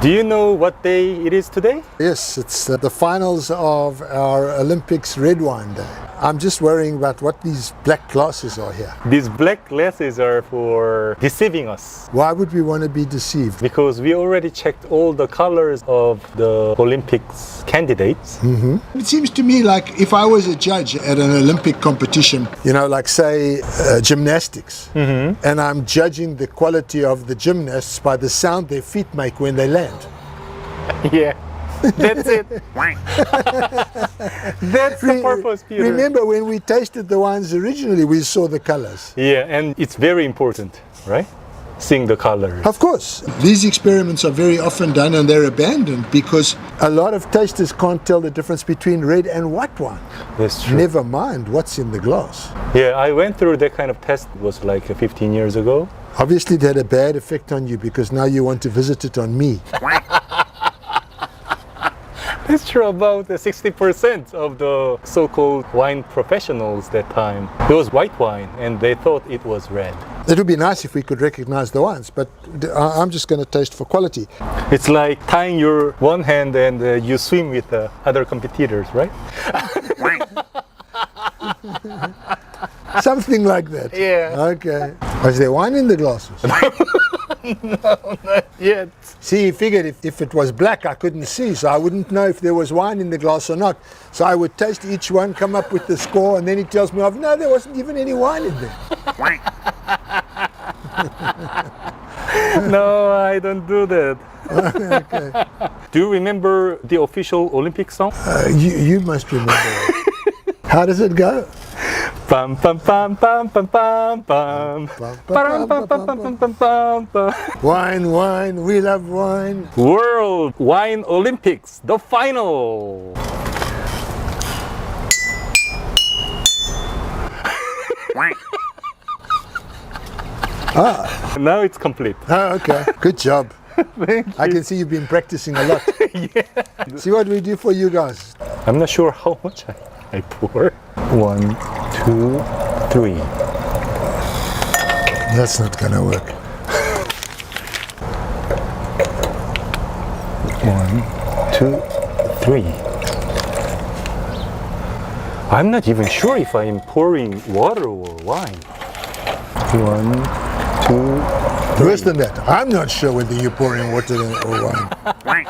Do you know what day it is today? Yes, it's the finals of our Olympics red wine day. I'm just worrying about what these black glasses are here. These black glasses are for deceiving us. Why would we want to be deceived? Because we already checked all the colors of the Olympics candidates. It seems to me like if I was a judge at an Olympic competition, you know, like say gymnastics, and I'm judging the quality of the gymnasts by the sound their feet make when they land. Yeah, that's it. That's the purpose, Peter. Remember when we tasted the wines originally, we saw the colors. Yeah, and it's very important, right? Seeing the colors. Of course. These experiments are very often done and they're abandoned because a lot of tasters can't tell the difference between red and white wine. That's true. Never mind what's in the glass. Yeah, I went through that kind of test. It was like 15 years ago. Obviously it had a bad effect on you because now you want to visit it on me. It's true, about 60% of the so-called wine professionals that time. It was white wine and they thought it was red. It would be nice if we could recognize the wines, but I'm just going to taste for quality. It's like tying your one hand and you swim with other competitors, right? Something like that. Yeah. Okay. Was there wine in the glasses? No, not yet. See, he figured if it was black, I couldn't see, so I wouldn't know if there was wine in the glass or not. So I would taste each one, come up with the score, and then he tells me, no, there wasn't even any wine in there. No, I don't do that. Okay. Do you remember the official Olympic song? You must remember it. How does it go? Pam pam pam pam pam pam pam. Pam pam pam pam pam pam pam. Wine, wine, we love wine. World Wine Olympics, the final. Now it's complete. Oh, okay. Good job. I can see you've been practicing a lot. Yeah. See what we do for you guys. I'm not sure how much I pour. 1, 2, 3. That's not gonna work. 1, 2, 3. I'm not even sure if I'm pouring water or wine. 1, 2, Worse than that, I'm not sure whether you're pouring water or wine.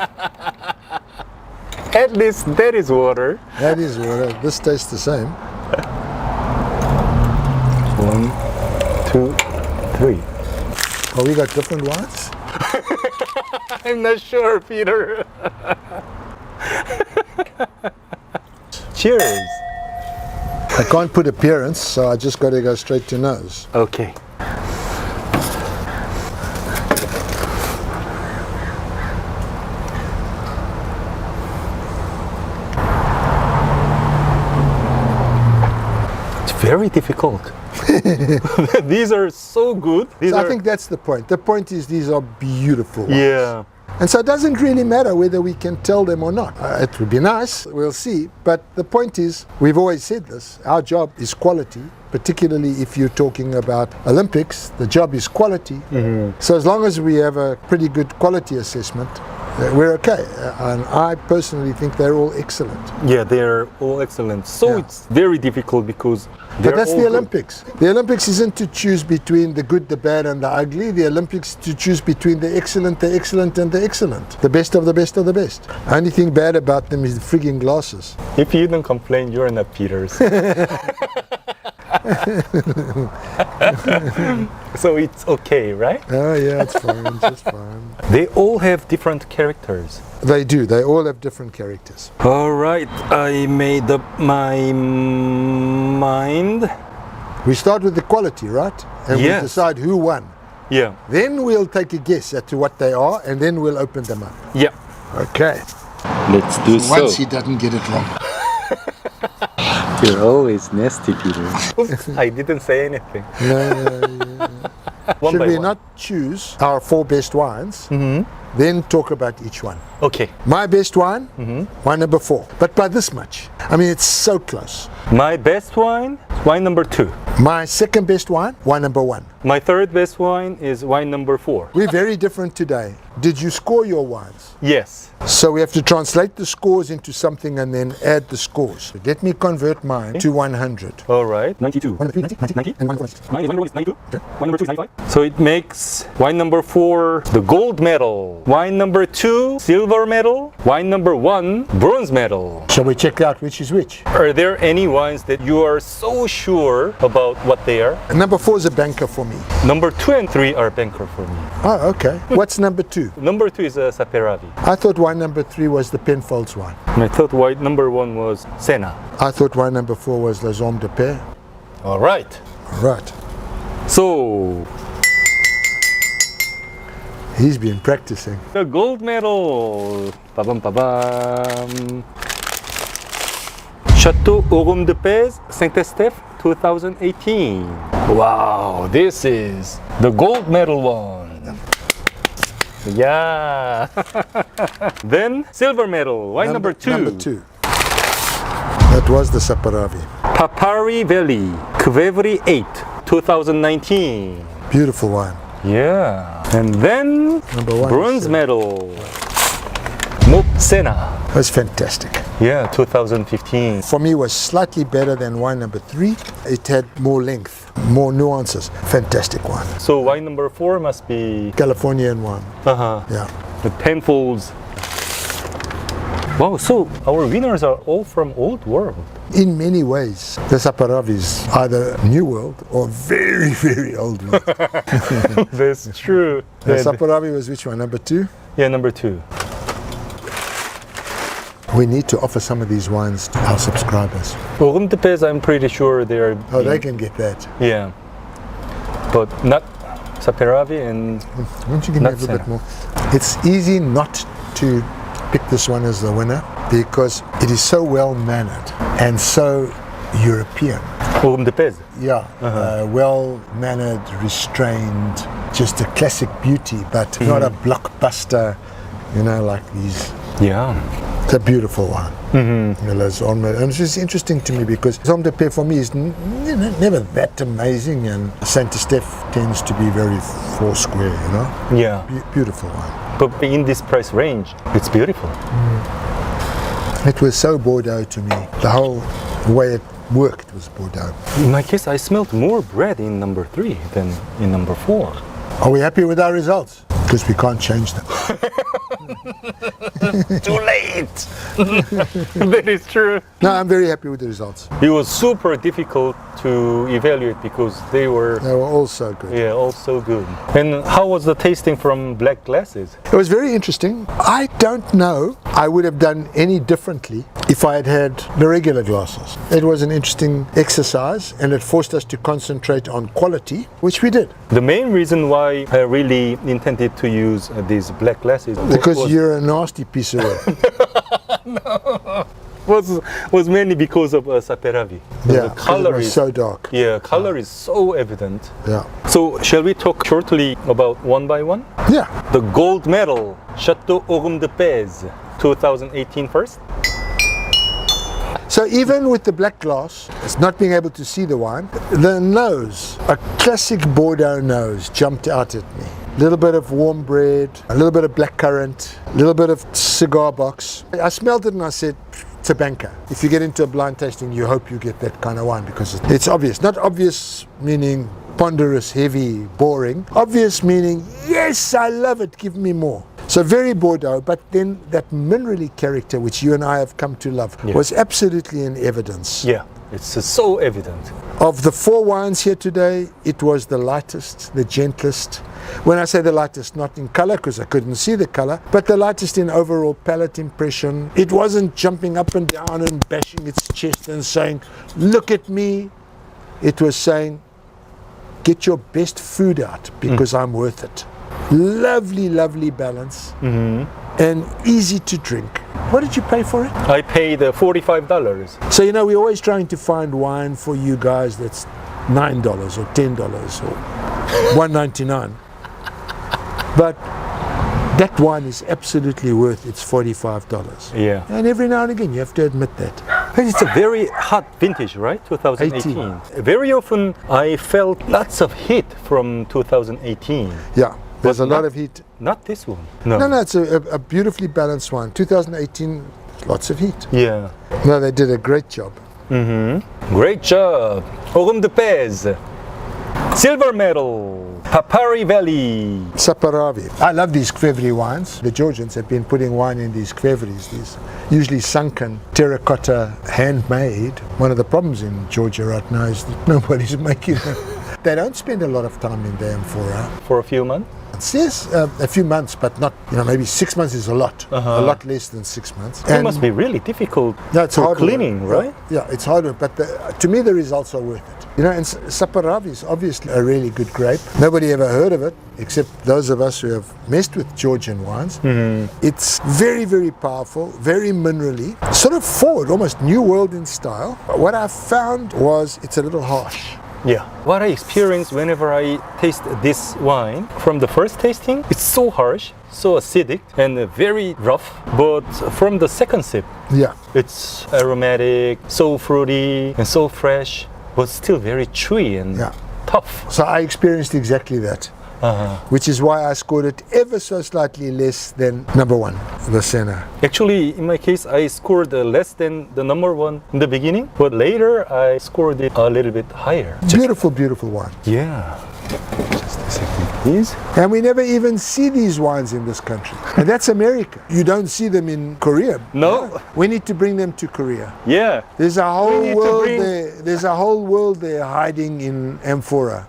At least that is water. That is water. This tastes the same. 1, 2, 3. Oh, we got different wines? I'm not sure, Peter. Cheers. I can't put appearance, so I just got to go straight to nose. Okay. Very difficult. These are so good. I think that's the point. The point is these are beautiful wines. Yeah. And so it doesn't really matter whether we can tell them or not. It would be nice, we'll see. But the point is, we've always said this, our job is quality, particularly if you're talking about Olympics, the job is quality. So as long as we have a pretty good quality assessment, we're okay. And I personally think they're all excellent. Yeah, they're all excellent. So it's very difficult because but that's the Olympics. The Olympics isn't to choose between the good, the bad and the ugly. The Olympics is to choose between the excellent and the excellent. The best of the best of the best. Only thing bad about them is the frigging glasses. If you don't complain, you're not Peters. So it's okay, right? Oh yeah, it's fine, just fine. They all have different characters. They do, they all have different characters. All right, I made up my mind. We start with the quality, right? And we decide who won. Yeah. Then we'll take a guess as to what they are and then we'll open them up. Yeah. Okay. Let's do so. Once he doesn't get it wrong. You're always nasty, Peter. Oops, I didn't say anything. No. Should we not choose our 4 best wines, then talk about each one? Okay. My best wine, wine number 4. But by this much. I mean, it's so close. My best wine, wine number 2. My second best wine, wine number 1. My third best wine is wine number 4. We're very different today. did you score your wines? Yes. So we have to translate the scores into something and then add the scores. Let me convert mine to 100. All right. 92. One number 3, 90, 90, and one number 4. Mine is wine number 1 is 92. Okay. Wine number 2 is 95. So it makes wine number 4 the gold medal, wine number 2 silver medal, wine number 1 bronze medal. Shall we check out which is which? Are there any wines that you are so sure about what they are? Number 4 is a banker for me. Number 2 and 3 are banker for me. Oh, okay. What's number 2? Number 2 is a Saparavi. I thought wine number 3 was the Penfolds wine. I thought wine number 1 was Senna. I thought wine number 4 was Les Ormes de Paix. All right. Right. So He's been practicing. the gold medal. Ba-bam, ba-bam. Château Orme de Paix, Saint-Estèphe, 2018. Wow, this is the gold medal one. Yeah. Then silver medal, wine number 2. Number 2. That was the Saparavi. Papari Valley, Qvevri 8, 2019. Beautiful wine. Yeah. And then Number 1. bronze medal, M.O.B. Senna. Was fantastic. Yeah, 2015. For me, it was slightly better than wine number 3. It had more length, more nuances. Fantastic wine. So wine number 4 must be Californian wine. Yeah. the Penfolds. Wow, so our winners are all from old world. In many ways, the Saparavi is either New World or very, very old world. That's true. The Saparavi was which one? Number 2? Yeah, number 2. We need to offer some of these wines to our subscribers. Orme de Paix, I'm pretty sure they're. Oh, they can get that. Yeah. But not Saparavi and. Won't you give me a Not little bit Senna. more? It's easy not to pick this one as the winner because it is so well mannered and so European. Orme de Paix. Yeah, well mannered, restrained, just a classic beauty, but not a blockbuster, you know, like these. Yeah. It's a beautiful one. You know, Les Ormes. And it's just interesting to me because Orme de Paix for me is never that amazing, and Saint-Estèphe tends to be very four-square, you know. Yeah. Beautiful one. But in this price range, it's beautiful. It was so Bordeaux to me. The whole way it worked was Bordeaux. In my case, I smelled more bread in number 3 than in number 4. Are we happy with our results? Because we can't change them. Too late! That is true. No, I'm very happy with the results. It was super difficult to evaluate because they were, They were all so good. yeah, all so good. And how was the tasting from black glasses? It was very interesting. I don't know I would have done any differently if I had had the regular glasses. It was an interesting exercise and it forced us to concentrate on quality, which we did. The main reason why I really intended to use these black glasses Because you're a nasty piece of work. was mainly because of Saparavi. Yeah, The 'cause color it was is so dark. yeah, color is so evident. Yeah. So shall we talk shortly about one by one? Yeah. The gold medal, Château Orme de Paix, 2018 first. So even with the black glass, it's not being able to see the wine, the nose, a classic Bordeaux nose, jumped out at me. A little bit of warm bread, a little bit of blackcurrant, a little bit of cigar box. I smelled it and I said, it's a banker. If you get into a blind tasting, you hope you get that kind of wine because it's obvious. Not obvious meaning ponderous, heavy, boring. Obvious meaning, yes, I love it, give me more. So very Bordeaux, but then that minerally character, which you and I have come to love, was absolutely in evidence. Yeah, it's so evident. Of the 4 wines here today, it was the lightest, the gentlest. When I say the lightest, not in color, because I couldn't see the color, but the lightest in overall palate impression. It wasn't jumping up and down and bashing its chest and saying, look at me. It was saying, get your best food out because I'm worth it. Lovely, lovely balance and easy to drink. What did you pay for it? I paid $45. So, you know, we're always trying to find wine for you guys that's $9 or $10 or $1.99. But that wine is absolutely worth its $45. Yeah. And every now and again, you have to admit that. And it's a very hot vintage, right? 2018. Very often I felt lots of heat from 2018. Yeah. There's a lot not- of heat. Not this one. No. No, it's a beautifully balanced wine. 2018, lots of heat. Yeah. No, they did a great job. Great job. Orme de Pez. Silver medal. Papari Valley. Saparavi. I love these Qvevri wines. The Georgians have been putting wine in these Qvevris, these usually sunken, terracotta, handmade. One of the problems in Georgia right now is that nobody's making them. They don't spend a lot of time in the amphora. For a few months. Yes, a few months, but not, maybe 6 months is a lot. A lot less than 6 months. It must be really difficult No, it's for hard work. cleaning, right? Yeah, it's hard work, but to me the results are worth it. And Saparavi is obviously a really good grape. Nobody ever heard of it, except those of us who have messed with Georgian wines. It's very, very powerful, very minerally, sort of forward, almost New World in style. What I found was it's a little harsh. Yeah. What I experience whenever I taste this wine, from the first tasting, it's so harsh, so acidic, and very rough. But from the second sip, Yeah. it's aromatic, so fruity, and so fresh, but still very chewy and Yeah. tough. So I experienced exactly that, which is why I scored it ever so slightly less than number one, the Senna. Actually, in my case, I scored less than the number one in the beginning, but later I scored it a little bit higher. Beautiful, beautiful wine. Yeah. Just a second, please. And we never even see these wines in this country. And that's America. You don't see them in Korea. No. We need to bring them to Korea. Yeah. There's a whole need to world bring- there. There's a whole world there hiding in amphora.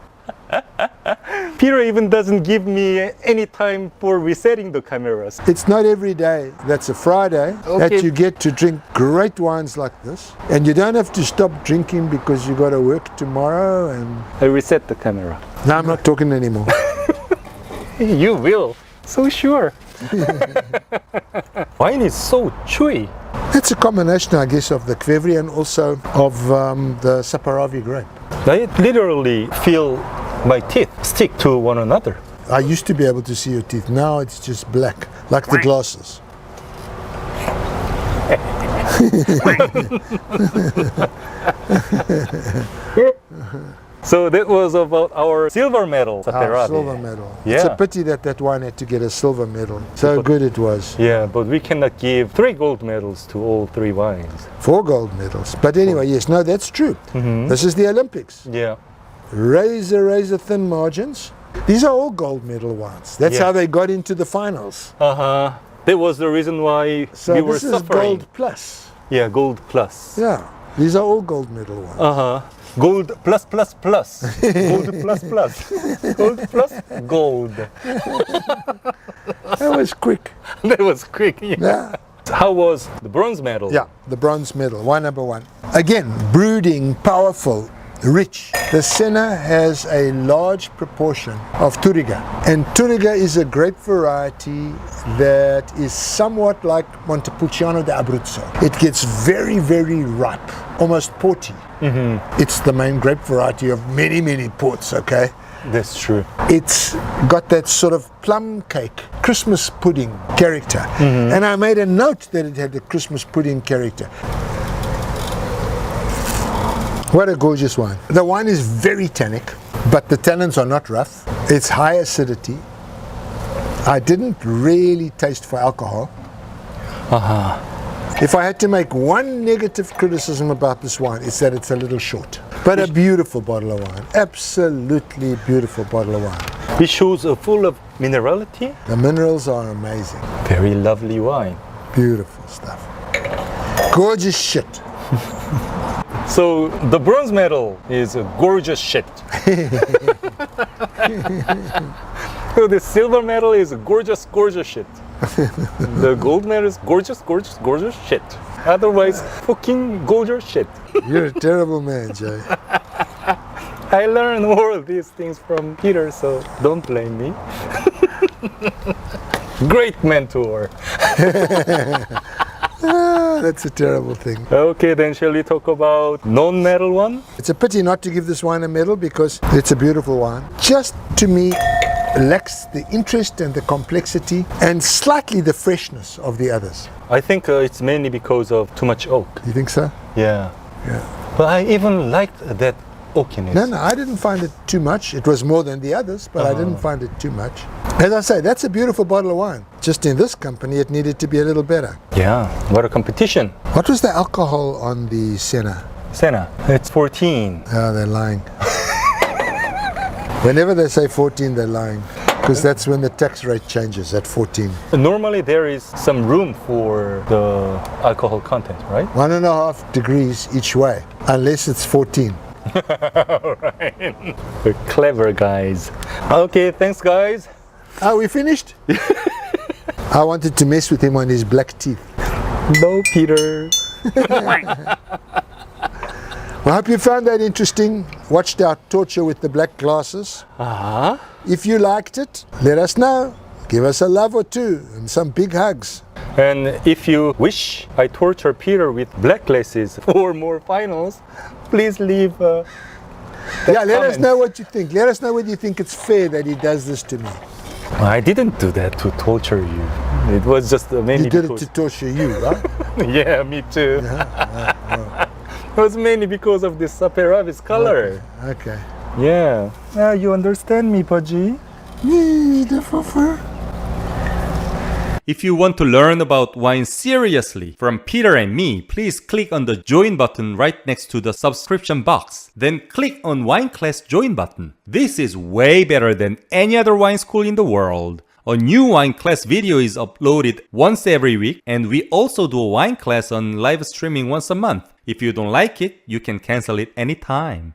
Peter even doesn't give me any time for resetting the cameras. It's not every day that's a Friday that Okay. you get to drink great wines like this. And you don't have to stop drinking because you got to work tomorrow. And I reset the camera. now I'm not talking anymore. You will. So sure. Wine is so chewy. It's a combination, I guess, of the Qvevri and also of the Saparavi grape. I literally feel my teeth stick to one another. I used to be able to see your teeth. Now it's just black, like the glasses. So that was about our silver medal. Saparavi. Silver medal. It's Yeah. a pity that that wine had to get a silver medal. So good it was. Yeah, but we cannot give 3 gold medals to all 3 wines. 4 gold medals. But anyway, yes, no, that's true. This is the Olympics. Yeah. Razor thin margins. These are all gold medal wines. That's Yeah. how they got into the finals. That was the reason why So we were this is suffering. gold plus. Yeah, gold plus. Yeah, these are all gold medal wines. Gold plus plus plus. Gold plus plus. Gold plus gold. That was quick. That was quick. Yeah. Yeah. How was the bronze medal? Yeah, the bronze medal, wine number 1. Again, brooding, powerful, rich. The Senna has a large proportion of Touriga. And Touriga is a grape variety that is somewhat like Montepulciano d'Abruzzo. It gets very, very ripe, almost porty. It's the main grape variety of many, many ports, okay? That's true. It's got that sort of plum cake, Christmas pudding character. And I made a note that it had the Christmas pudding character. What a gorgeous wine. The wine is very tannic, but the tannins are not rough. It's high acidity. I didn't really taste for alcohol. If I had to make one negative criticism about this wine, it's that it's a little short. But a beautiful bottle of wine. Absolutely beautiful bottle of wine. It shows full of minerality. The minerals are amazing. Very lovely wine. Beautiful stuff. Gorgeous shit. So the bronze medal is a gorgeous shit. So the silver medal is a gorgeous, gorgeous shit. The gold medal is gorgeous, gorgeous, gorgeous shit. Otherwise, fucking gorgeous shit. You're a terrible man, Jay. I learned all of these things from Peter, so don't blame me. Great mentor. That's a terrible thing. Okay, then shall we talk about non-medal one? It's a pity not to give this wine a medal because it's a beautiful wine. Just to me, lacks the interest and the complexity and slightly the freshness of the others. I think it's mainly because of too much oak. You think so? Yeah. Yeah. But I even liked that oak in it. No, I didn't find it too much. It was more than the others, but I didn't find it too much. As I say, that's a beautiful bottle of wine. Just in this company, it needed to be a little better. Yeah, what a competition. What was the alcohol on the Senna? Senna, it's 14. Oh, they're lying. Whenever they say 14, they're lying. Because that's when the tax rate changes at 14. Normally there is some room for the alcohol content, right? 1.5 degrees each way, unless it's 14. Right. We're clever guys. Okay, thanks guys. Are we finished? I wanted to mess with him on his black teeth. No, Peter. I hope you found that interesting. Watched our torture with the black glasses. Uh-huh. If you liked it, let us know. Give us a love or two and some big hugs. And if you wish I torture Peter with black glasses for more finals, please leave Let us know what you think. Let us know whether you think it's fair that he does this to me. I didn't do that to torture you. It was just mainly He did because... it to torture you, right? Yeah, me too. It was mainly because of this Saparavi's color. Okay. Yeah. Now you understand me, Paji? If you want to learn about wine seriously from Peter and me, please click on the join button right next to the subscription box. Then click on wine class join button. This is way better than any other wine school in the world. A new wine class video is uploaded once every week, and we also do a wine class on live streaming once a month. If you don't like it, you can cancel it anytime.